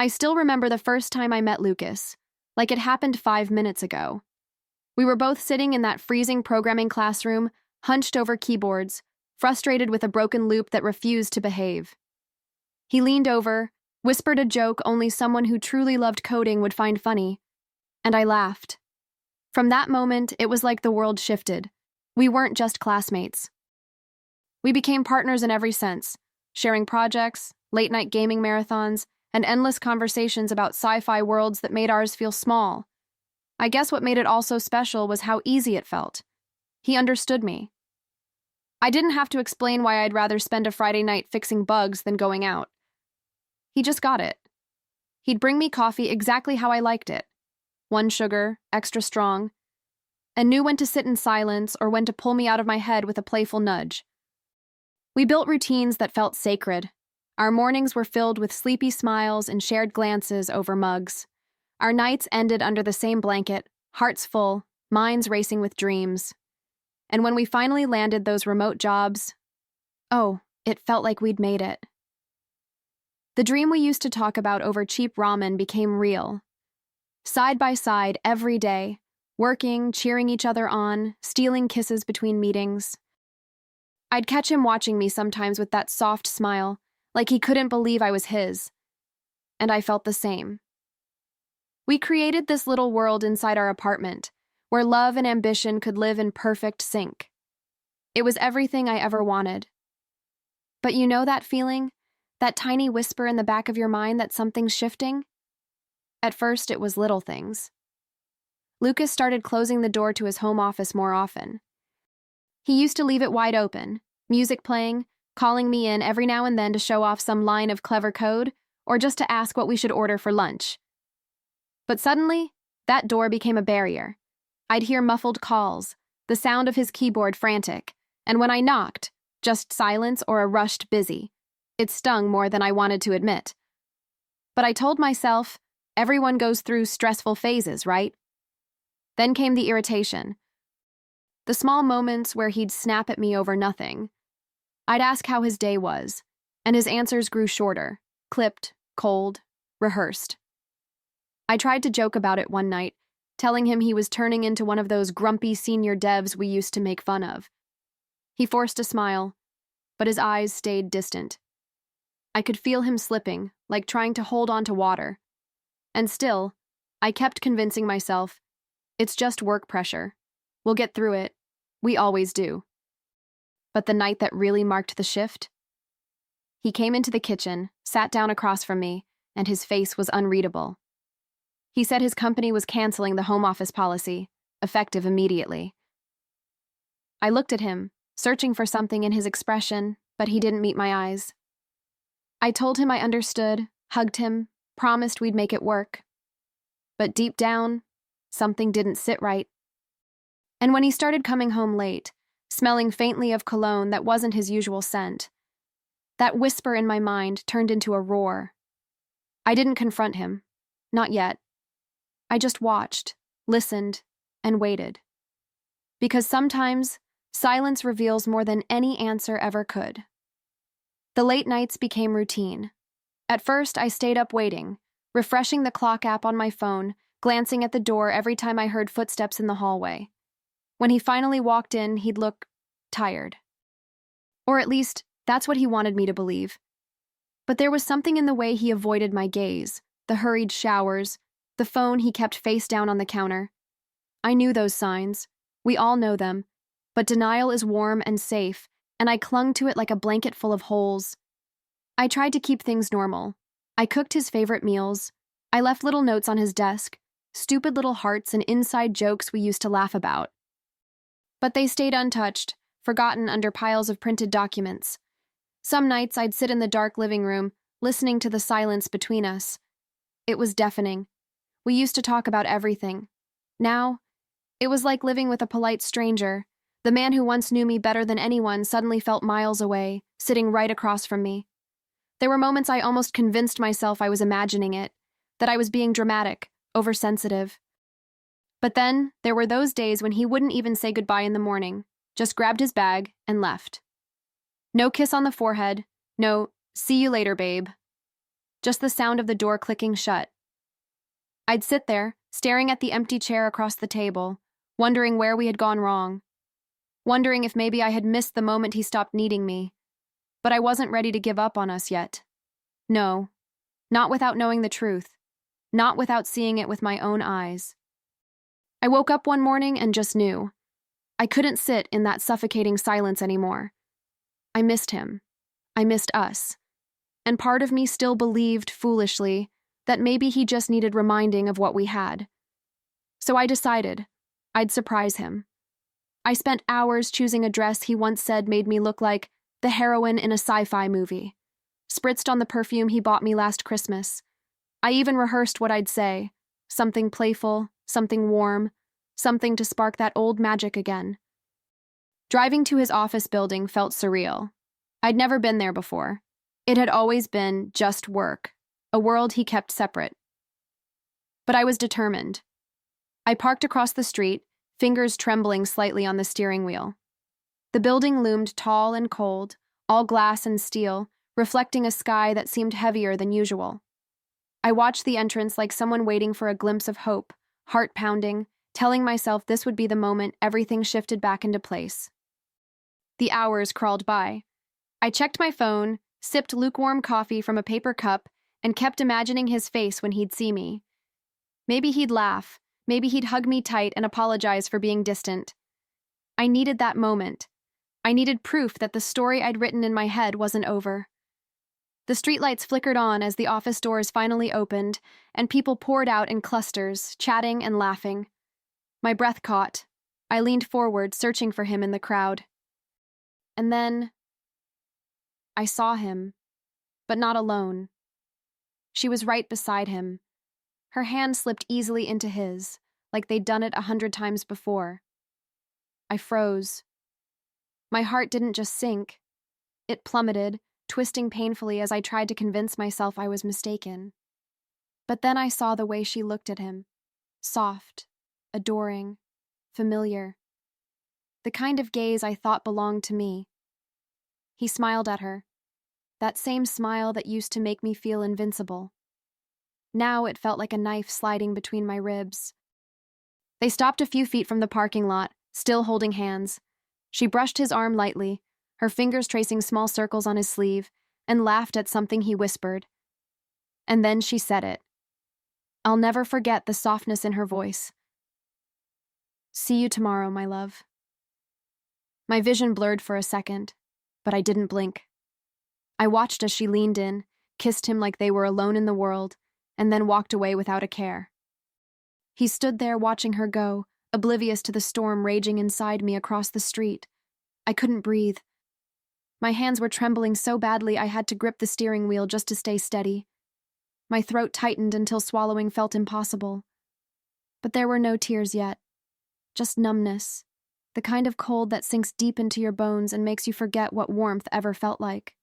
I still remember the first time I met Lucas, like it happened 5 minutes ago. We were both sitting in that freezing programming classroom, hunched over keyboards, frustrated with a broken loop that refused to behave. He leaned over, whispered a joke only someone who truly loved coding would find funny, and I laughed. From that moment, it was like the world shifted. We weren't just classmates. We became partners in every sense, sharing projects, late-night gaming marathons, and endless conversations about sci-fi worlds that made ours feel small. I guess what made it all so special was how easy it felt. He understood me. I didn't have to explain why I'd rather spend a Friday night fixing bugs than going out. He just got it. He'd bring me coffee exactly how I liked it. 1 sugar, extra strong, and knew when to sit in silence or when to pull me out of my head with a playful nudge. We built routines that felt sacred. Our mornings were filled with sleepy smiles and shared glances over mugs. Our nights ended under the same blanket, hearts full, minds racing with dreams. And when we finally landed those remote jobs, oh, it felt like we'd made it. The dream we used to talk about over cheap ramen became real. Side by side every day, working, cheering each other on, stealing kisses between meetings. I'd catch him watching me sometimes with that soft smile, like he couldn't believe I was his. And I felt the same. We created this little world inside our apartment, where love and ambition could live in perfect sync. It was everything I ever wanted. But you know that feeling? That tiny whisper in the back of your mind that something's shifting? At first, it was little things. Lucas started closing the door to his home office more often. He used to leave it wide open, music playing, calling me in every now and then to show off some line of clever code, or just to ask what we should order for lunch. But suddenly, that door became a barrier. I'd hear muffled calls, the sound of his keyboard frantic, and when I knocked, just silence or a rushed busy. It stung more than I wanted to admit. But I told myself, everyone goes through stressful phases, right? Then came the irritation. The small moments where he'd snap at me over nothing. I'd ask how his day was, and his answers grew shorter, clipped, cold, rehearsed. I tried to joke about it one night, telling him he was turning into one of those grumpy senior devs we used to make fun of. He forced a smile, but his eyes stayed distant. I could feel him slipping, like trying to hold on to water. And still, I kept convincing myself, it's just work pressure. We'll get through it. We always do. But the night that really marked the shift? He came into the kitchen, sat down across from me, and his face was unreadable. He said his company was canceling the home office policy, effective immediately. I looked at him, searching for something in his expression, but he didn't meet my eyes. I told him I understood, hugged him, promised we'd make it work. But deep down, something didn't sit right. And when he started coming home late, smelling faintly of cologne that wasn't his usual scent, that whisper in my mind turned into a roar. I didn't confront him. Not yet. I just watched, listened, and waited. Because sometimes, silence reveals more than any answer ever could. The late nights became routine. At first, I stayed up waiting, refreshing the clock app on my phone, glancing at the door every time I heard footsteps in the hallway. When he finally walked in, he'd look tired. Or at least, that's what he wanted me to believe. But there was something in the way he avoided my gaze, the hurried showers, the phone he kept face down on the counter. I knew those signs. We all know them. But denial is warm and safe, and I clung to it like a blanket full of holes. I tried to keep things normal. I cooked his favorite meals. I left little notes on his desk, stupid little hearts and inside jokes we used to laugh about. But they stayed untouched, forgotten under piles of printed documents. Some nights I'd sit in the dark living room, listening to the silence between us. It was deafening. We used to talk about everything. Now, it was like living with a polite stranger. The man who once knew me better than anyone suddenly felt miles away, sitting right across from me. There were moments I almost convinced myself I was imagining it, that I was being dramatic, oversensitive. But then, there were those days when he wouldn't even say goodbye in the morning, just grabbed his bag and left. No kiss on the forehead, no, see you later, babe. just the sound of the door clicking shut. I'd sit there, staring at the empty chair across the table, wondering where we had gone wrong, wondering if maybe I had missed the moment he stopped needing me. But I wasn't ready to give up on us yet. No, not without knowing the truth, not without seeing it with my own eyes. I woke up one morning and just knew. I couldn't sit in that suffocating silence anymore. I missed him. I missed us. And part of me still believed, foolishly, that maybe he just needed reminding of what we had. So I decided I'd surprise him. I spent hours choosing a dress he once said made me look like the heroine in a sci-fi movie, spritzed on the perfume he bought me last Christmas. I even rehearsed what I'd say, something playful, something warm, something to spark that old magic again. Driving to his office building felt surreal. I'd never been there before. It had always been just work, a world he kept separate. But I was determined. I parked across the street, fingers trembling slightly on the steering wheel. The building loomed tall and cold, all glass and steel, reflecting a sky that seemed heavier than usual. I watched the entrance like someone waiting for a glimpse of hope, heart pounding, telling myself this would be the moment everything shifted back into place. The hours crawled by. I checked my phone, sipped lukewarm coffee from a paper cup, and kept imagining his face when he'd see me. Maybe he'd laugh, maybe he'd hug me tight and apologize for being distant. I needed that moment. I needed proof that the story I'd written in my head wasn't over. The streetlights flickered on as the office doors finally opened, and people poured out in clusters, chatting and laughing. My breath caught. I leaned forward, searching for him in the crowd. And then I saw him, but not alone. She was right beside him. Her hand slipped easily into his, like they'd done it 100 times before. I froze. My heart didn't just sink. It plummeted, twisting painfully as I tried to convince myself I was mistaken. But then I saw the way she looked at him. Soft, adoring, familiar. The kind of gaze I thought belonged to me. He smiled at her. That same smile that used to make me feel invincible. Now it felt like a knife sliding between my ribs. They stopped a few feet from the parking lot, still holding hands. She brushed his arm lightly, her fingers tracing small circles on his sleeve, and laughed at something he whispered. And then she said it. I'll never forget the softness in her voice. See you tomorrow, my love. My vision blurred for a second, but I didn't blink. I watched as she leaned in, kissed him like they were alone in the world, and then walked away without a care. He stood there watching her go, oblivious to the storm raging inside me across the street. I couldn't breathe. My hands were trembling so badly I had to grip the steering wheel just to stay steady. My throat tightened until swallowing felt impossible. But there were no tears yet. Just numbness, the kind of cold that sinks deep into your bones and makes you forget what warmth ever felt like.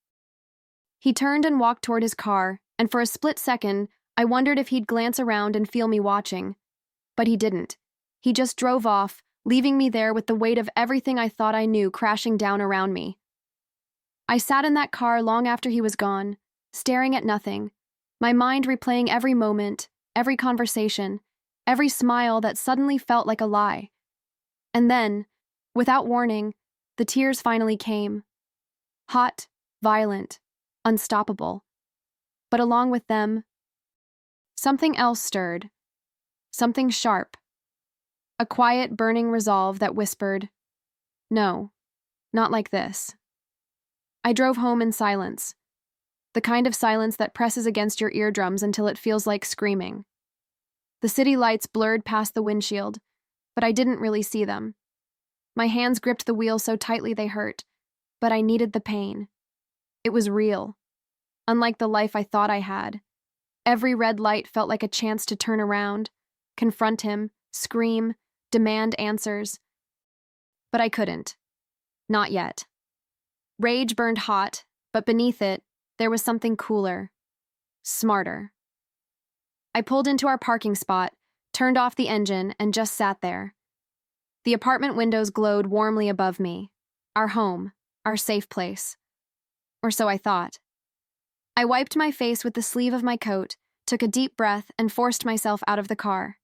He turned and walked toward his car, and for a split second, I wondered if he'd glance around and feel me watching. But he didn't. He just drove off, leaving me there with the weight of everything I thought I knew crashing down around me. I sat in that car long after he was gone, staring at nothing, my mind replaying every moment, every conversation, every smile that suddenly felt like a lie. And then, without warning, the tears finally came. Hot, violent, unstoppable. But along with them, something else stirred. Something sharp. A quiet, burning resolve that whispered, no, not like this. I drove home in silence. The kind of silence that presses against your eardrums until it feels like screaming. The city lights blurred past the windshield, but I didn't really see them. My hands gripped the wheel so tightly they hurt, but I needed the pain. It was real. Unlike the life I thought I had. Every red light felt like a chance to turn around, confront him, scream, demand answers. But I couldn't. Not yet. Rage burned hot, but beneath it, there was something cooler, smarter. I pulled into our parking spot, turned off the engine, and just sat there. The apartment windows glowed warmly above me. Our home, our safe place. Or so I thought. I wiped my face with the sleeve of my coat, took a deep breath, and forced myself out of the car.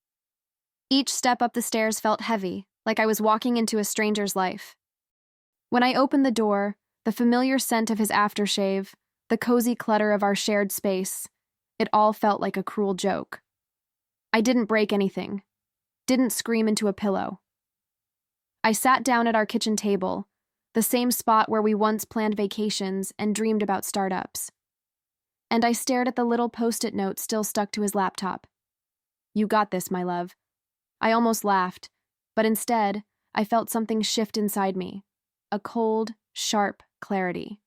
Each step up the stairs felt heavy, like I was walking into a stranger's life. When I opened the door, the familiar scent of his aftershave, the cozy clutter of our shared space, it all felt like a cruel joke. I didn't break anything, didn't scream into a pillow. I sat down at our kitchen table, the same spot where we once planned vacations and dreamed about startups. And I stared at the little post-it note still stuck to his laptop. "You got this, my love." I almost laughed, but instead, I felt something shift inside me, a cold, sharp clarity.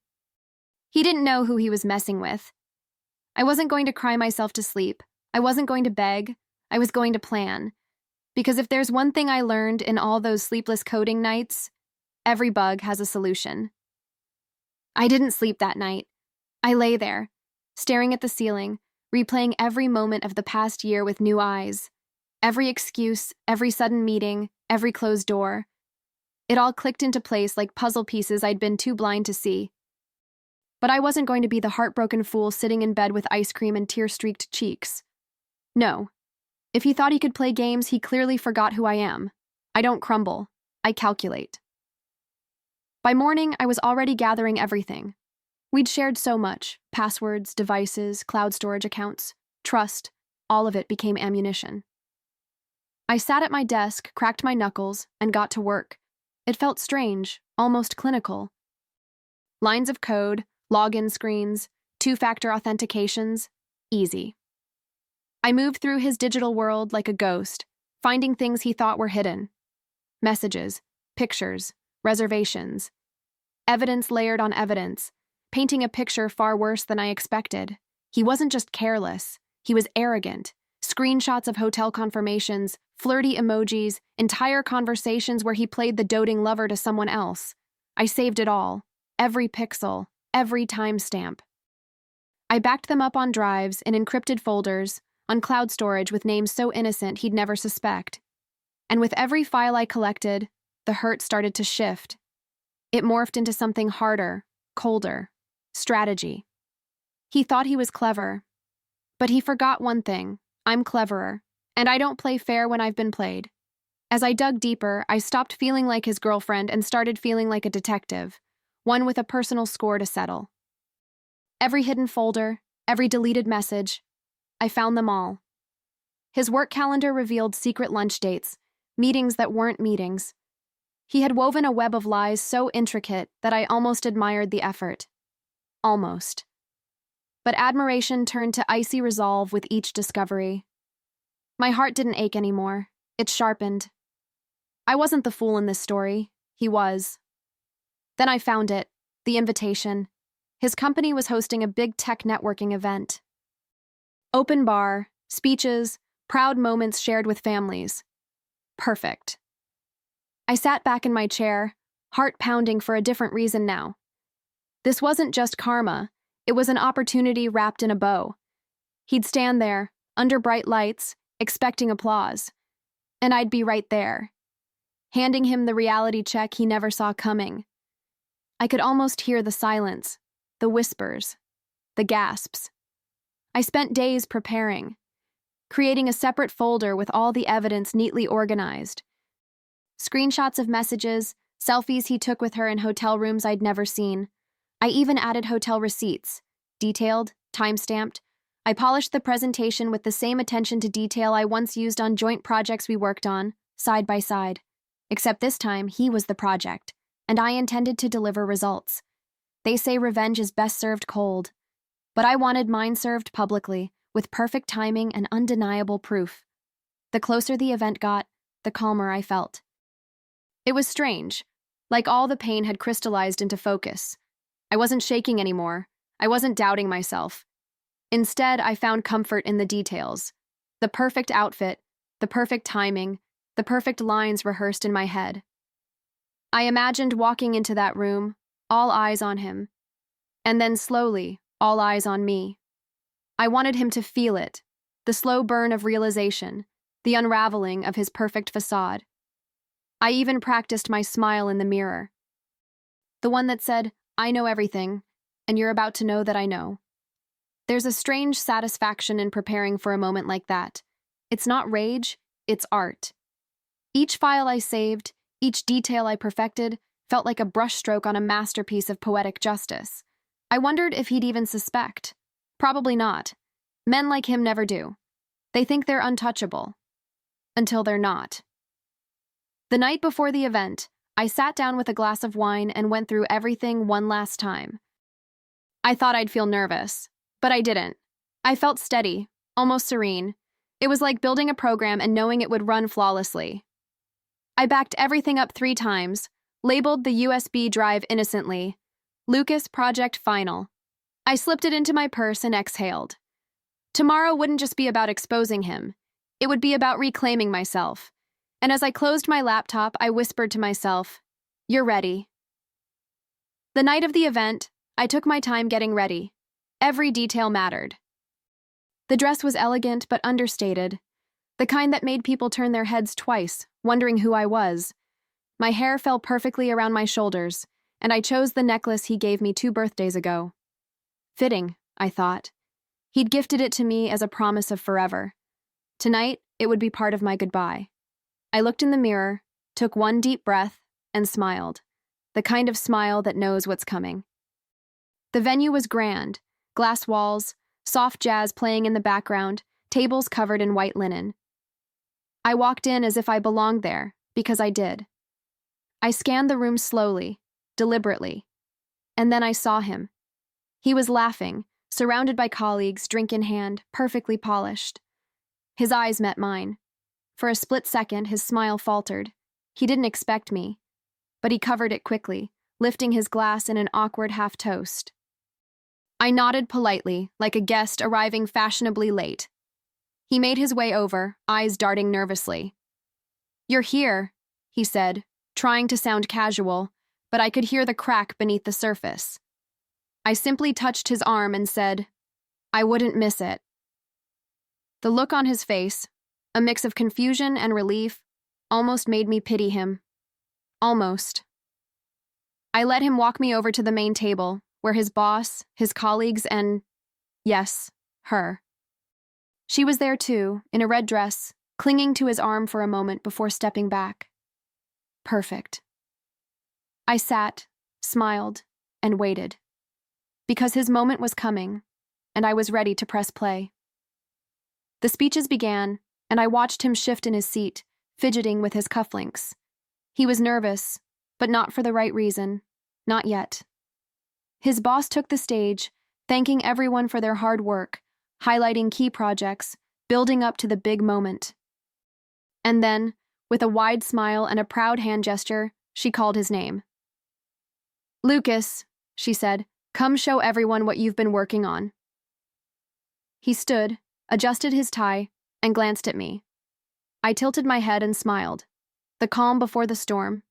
He didn't know who he was messing with. I wasn't going to cry myself to sleep. I wasn't going to beg. I was going to plan. Because if there's one thing I learned in all those sleepless coding nights, every bug has a solution. I didn't sleep that night. I lay there, staring at the ceiling, replaying every moment of the past year with new eyes. Every excuse, every sudden meeting, every closed door. It all clicked into place like puzzle pieces I'd been too blind to see. But I wasn't going to be the heartbroken fool sitting in bed with ice cream and tear-streaked cheeks. No. If he thought he could play games, he clearly forgot who I am. I don't crumble. I calculate. By morning, I was already gathering everything. We'd shared so much: passwords, devices, cloud storage accounts, trust. All of it became ammunition. I sat at my desk, cracked my knuckles, and got to work. It felt strange, almost clinical. Lines of code, login screens, two-factor authentications, easy. I moved through his digital world like a ghost, finding things he thought were hidden. Messages, pictures, reservations. Evidence layered on evidence, painting a picture far worse than I expected. He wasn't just careless, he was arrogant. Screenshots of hotel confirmations, flirty emojis, entire conversations where he played the doting lover to someone else. I saved it all, every pixel, every timestamp. I backed them up on drives, in encrypted folders, on cloud storage with names so innocent he'd never suspect. And with every file I collected, the hurt started to shift. It morphed into something harder, colder, strategy. He thought he was clever, but he forgot one thing: I'm cleverer, and I don't play fair when I've been played. As I dug deeper, I stopped feeling like his girlfriend and started feeling like a detective, one with a personal score to settle. Every hidden folder, every deleted message, I found them all. His work calendar revealed secret lunch dates, meetings that weren't meetings. He had woven a web of lies so intricate that I almost admired the effort. Almost. But admiration turned to icy resolve with each discovery. My heart didn't ache anymore. It sharpened. I wasn't the fool in this story. He was. Then I found it, the invitation. His company was hosting a big tech networking event. Open bar, speeches, proud moments shared with families. Perfect. I sat back in my chair, heart pounding for a different reason now. This wasn't just karma, it was an opportunity wrapped in a bow. He'd stand there, under bright lights, expecting applause. And I'd be right there, handing him the reality check he never saw coming. I could almost hear the silence, the whispers, the gasps. I spent days preparing, creating a separate folder with all the evidence neatly organized. Screenshots of messages, selfies he took with her in hotel rooms I'd never seen. I even added hotel receipts, detailed, time-stamped. I polished the presentation with the same attention to detail I once used on joint projects we worked on, side by side. Except this time, he was the project, and I intended to deliver results. They say revenge is best served cold, but I wanted mine served publicly, with perfect timing and undeniable proof. The closer the event got, the calmer I felt. It was strange, like all the pain had crystallized into focus. I wasn't shaking anymore. I wasn't doubting myself. Instead, I found comfort in the details. The perfect outfit, the perfect timing, the perfect lines rehearsed in my head. I imagined walking into that room, all eyes on him, and then slowly, all eyes on me. I wanted him to feel it, the slow burn of realization, the unraveling of his perfect facade. I even practiced my smile in the mirror. The one that said, "I know everything, and you're about to know that I know." There's a strange satisfaction in preparing for a moment like that. It's not rage, it's art. Each file I saved, each detail I perfected, felt like a brushstroke on a masterpiece of poetic justice. I wondered if he'd even suspect. Probably not. Men like him never do. They think they're untouchable. Until they're not. The night before the event, I sat down with a glass of wine and went through everything one last time. I thought I'd feel nervous, but I didn't. I felt steady, almost serene. It was like building a program and knowing it would run flawlessly. I backed everything up 3 times, labeled the USB drive innocently, Lucas Project Final. I slipped it into my purse and exhaled. Tomorrow wouldn't just be about exposing him. It would be about reclaiming myself. And as I closed my laptop, I whispered to myself, "You're ready." The night of the event, I took my time getting ready. Every detail mattered. The dress was elegant but understated, the kind that made people turn their heads twice, wondering who I was. My hair fell perfectly around my shoulders, and I chose the necklace he gave me 2 birthdays ago. Fitting, I thought. He'd gifted it to me as a promise of forever. Tonight, it would be part of my goodbye. I looked in the mirror, took one deep breath, and smiled. The kind of smile that knows what's coming. The venue was grand. Glass walls, soft jazz playing in the background, tables covered in white linen. I walked in as if I belonged there, because I did. I scanned the room slowly, deliberately. And then I saw him. He was laughing, surrounded by colleagues, drink in hand, perfectly polished. His eyes met mine. For a split second, his smile faltered. He didn't expect me, but he covered it quickly, lifting his glass in an awkward half-toast. I nodded politely, like a guest arriving fashionably late. He made his way over, eyes darting nervously. "You're here," he said, trying to sound casual, but I could hear the crack beneath the surface. I simply touched his arm and said, "I wouldn't miss it." The look on his face, a mix of confusion and relief, almost made me pity him. Almost. I let him walk me over to the main table, where his boss, his colleagues, and, yes, her. She was there too, in a red dress, clinging to his arm for a moment before stepping back. Perfect. I sat, smiled, and waited. Because his moment was coming, and I was ready to press play. The speeches began, and I watched him shift in his seat, fidgeting with his cufflinks. He was nervous, but not for the right reason. Not yet. His boss took the stage, thanking everyone for their hard work, highlighting key projects, building up to the big moment. And then, with a wide smile and a proud hand gesture, she called his name. "Lucas," she said, "come show everyone what you've been working on." He stood, adjusted his tie, and glanced at me. I tilted my head and smiled, the calm before the storm.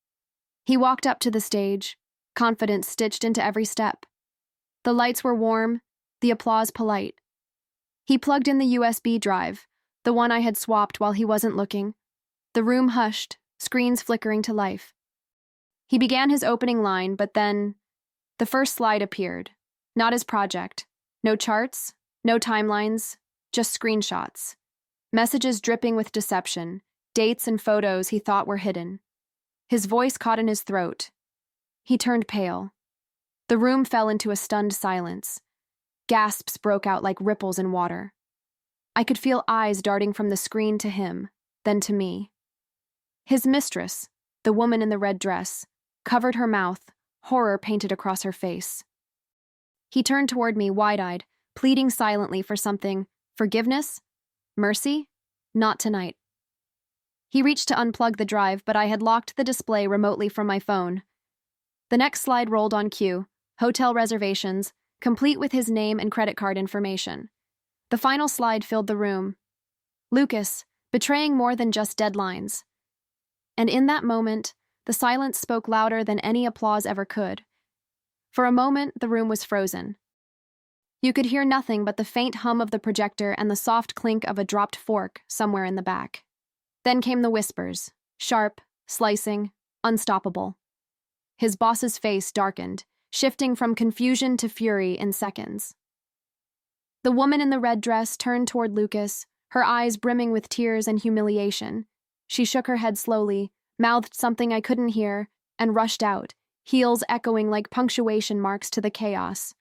He walked up to the stage, confidence stitched into every step. The lights were warm, the applause polite. He plugged in the USB drive, the one I had swapped while he wasn't looking. The room hushed, screens flickering to life. He began his opening line, but then the first slide appeared. Not his project. No charts, no timelines, just screenshots. Messages dripping with deception, dates and photos he thought were hidden. His voice caught in his throat. He turned pale. The room fell into a stunned silence. Gasps broke out like ripples in water. I could feel eyes darting from the screen to him, then to me. His mistress, the woman in the red dress, covered her mouth, horror painted across her face. He turned toward me, wide-eyed, pleading silently for something. Forgiveness? Mercy? Not tonight. He reached to unplug the drive, but I had locked the display remotely from my phone. The next slide rolled on cue, hotel reservations, complete with his name and credit card information. The final slide filled the room. Lucas, betraying more than just deadlines. And in that moment, the silence spoke louder than any applause ever could. For a moment, the room was frozen. You could hear nothing but the faint hum of the projector and the soft clink of a dropped fork somewhere in the back. Then came the whispers, sharp, slicing, unstoppable. His boss's face darkened, shifting from confusion to fury in seconds. The woman in the red dress turned toward Lucas, her eyes brimming with tears and humiliation. She shook her head slowly, mouthed something I couldn't hear, and rushed out, heels echoing like punctuation marks to the chaos.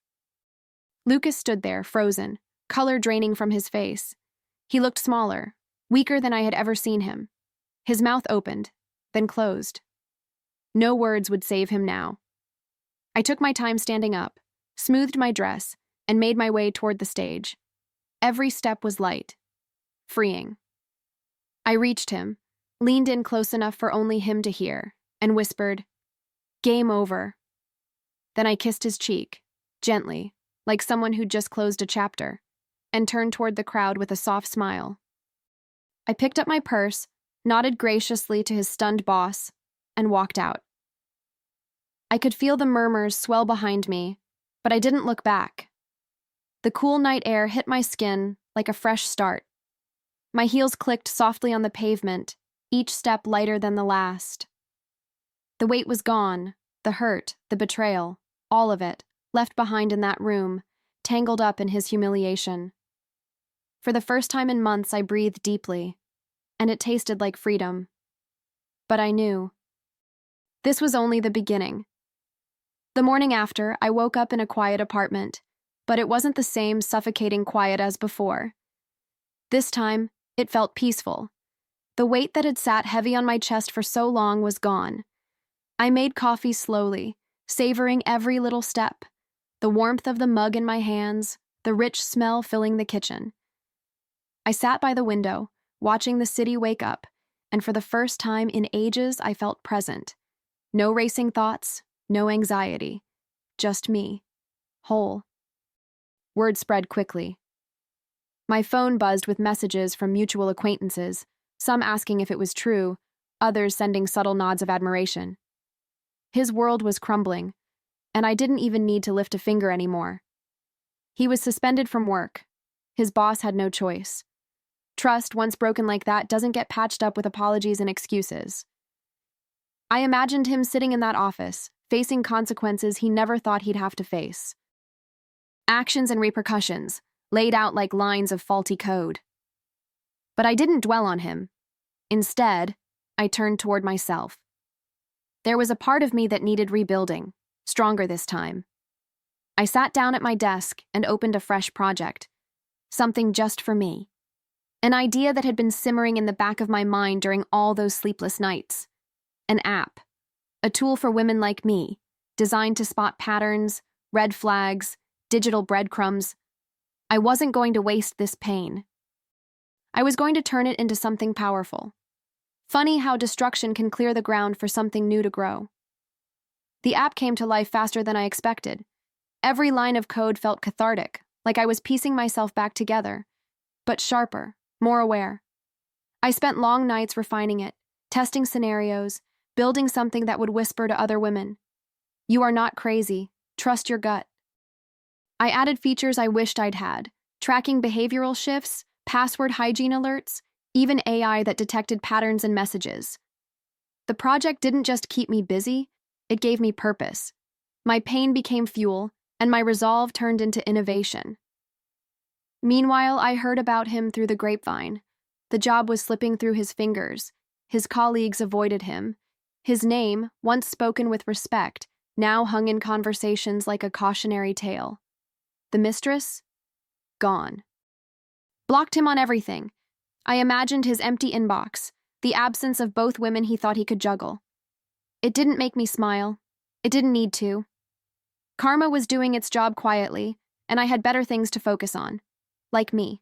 Lucas stood there, frozen, color draining from his face. He looked smaller, weaker than I had ever seen him. His mouth opened, then closed. No words would save him now. I took my time standing up, smoothed my dress, and made my way toward the stage. Every step was light, freeing. I reached him, leaned in close enough for only him to hear, and whispered, "Game over." Then I kissed his cheek, gently, like someone who'd just closed a chapter, and turned toward the crowd with a soft smile. I picked up my purse, nodded graciously to his stunned boss, and walked out. I could feel the murmurs swell behind me, but I didn't look back. The cool night air hit my skin like a fresh start. My heels clicked softly on the pavement, each step lighter than the last. The weight was gone, the hurt, the betrayal, all of it, left behind in that room, tangled up in his humiliation. For the first time in months, I breathed deeply, and it tasted like freedom. But I knew. This was only the beginning. The morning after, I woke up in a quiet apartment, but it wasn't the same suffocating quiet as before. This time, it felt peaceful. The weight that had sat heavy on my chest for so long was gone. I made coffee slowly, savoring every little step, the warmth of the mug in my hands, the rich smell filling the kitchen. I sat by the window, watching the city wake up, and for the first time in ages, I felt present. No racing thoughts, no anxiety, just me, whole. Word spread quickly. My phone buzzed with messages from mutual acquaintances, some asking if it was true, others sending subtle nods of admiration. His world was crumbling, and I didn't even need to lift a finger anymore. He was suspended from work. His boss had no choice. Trust, once broken like that, doesn't get patched up with apologies and excuses. I imagined him sitting in that office, facing consequences he never thought he'd have to face. Actions and repercussions, laid out like lines of faulty code. But I didn't dwell on him. Instead, I turned toward myself. There was a part of me that needed rebuilding, stronger this time. I sat down at my desk and opened a fresh project, something just for me. An idea that had been simmering in the back of my mind during all those sleepless nights. An app, a tool for women like me, designed to spot patterns, red flags, digital breadcrumbs. I wasn't going to waste this pain. I was going to turn it into something powerful. Funny how destruction can clear the ground for something new to grow. The app came to life faster than I expected. Every line of code felt cathartic, like I was piecing myself back together, but sharper, more aware. I spent long nights refining it, testing scenarios, building something that would whisper to other women, "You are not crazy. Trust your gut." I added features I wished I'd had, tracking behavioral shifts, password hygiene alerts, even AI that detected patterns and messages. The project didn't just keep me busy, it gave me purpose. My pain became fuel, and my resolve turned into innovation. Meanwhile, I heard about him through the grapevine. The job was slipping through his fingers. His colleagues avoided him. His name, once spoken with respect, now hung in conversations like a cautionary tale. The mistress? Gone. Blocked him on everything. I imagined his empty inbox, the absence of both women he thought he could juggle. It didn't make me smile. It didn't need to. Karma was doing its job quietly, and I had better things to focus on. Like me.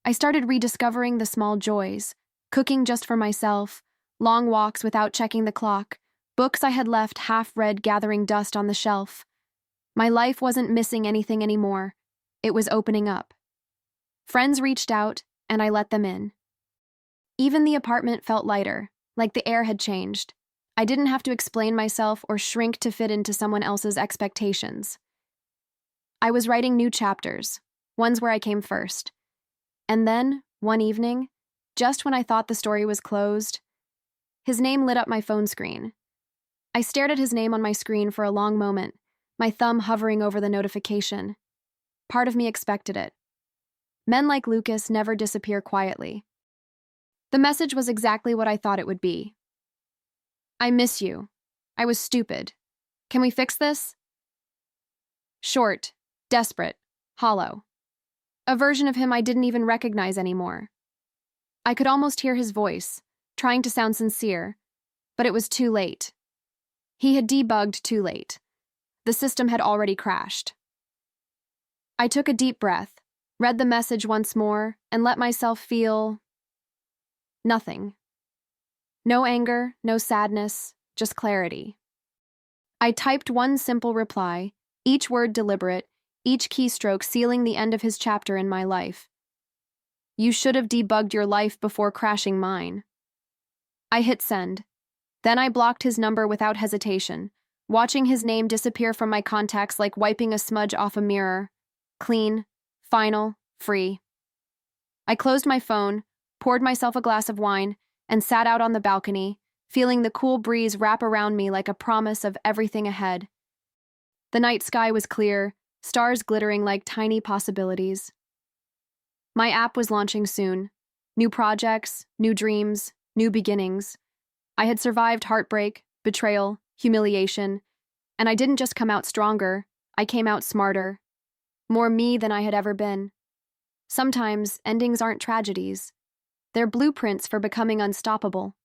I started rediscovering the small joys, cooking just for myself, long walks without checking the clock, books I had left half-read gathering dust on the shelf. My life wasn't missing anything anymore. It was opening up. Friends reached out, and I let them in. Even the apartment felt lighter, like the air had changed. I didn't have to explain myself or shrink to fit into someone else's expectations. I was writing new chapters, ones where I came first. And then, one evening, just when I thought the story was closed, his name lit up my phone screen. I stared at his name on my screen for a long moment, my thumb hovering over the notification. Part of me expected it. Men like Lucas never disappear quietly. The message was exactly what I thought it would be. I miss you. I was stupid. Can we fix this? Short, desperate, hollow. A version of him I didn't even recognize anymore. I could almost hear his voice, trying to sound sincere, but it was too late. He had debugged too late. The system had already crashed. I took a deep breath, read the message once more, and let myself feel nothing. No anger, no sadness, just clarity. I typed one simple reply, each word deliberate, each keystroke sealing the end of his chapter in my life. You should have debugged your life before crashing mine. I hit send. Then I blocked his number without hesitation, watching his name disappear from my contacts like wiping a smudge off a mirror. Clean, final, free. I closed my phone, poured myself a glass of wine, and sat out on the balcony, feeling the cool breeze wrap around me like a promise of everything ahead. The night sky was clear, stars glittering like tiny possibilities. My app was launching soon. New projects, new dreams, new beginnings. I had survived heartbreak, betrayal, humiliation, and I didn't just come out stronger, I came out smarter. More me than I had ever been. Sometimes endings aren't tragedies. They're blueprints for becoming unstoppable.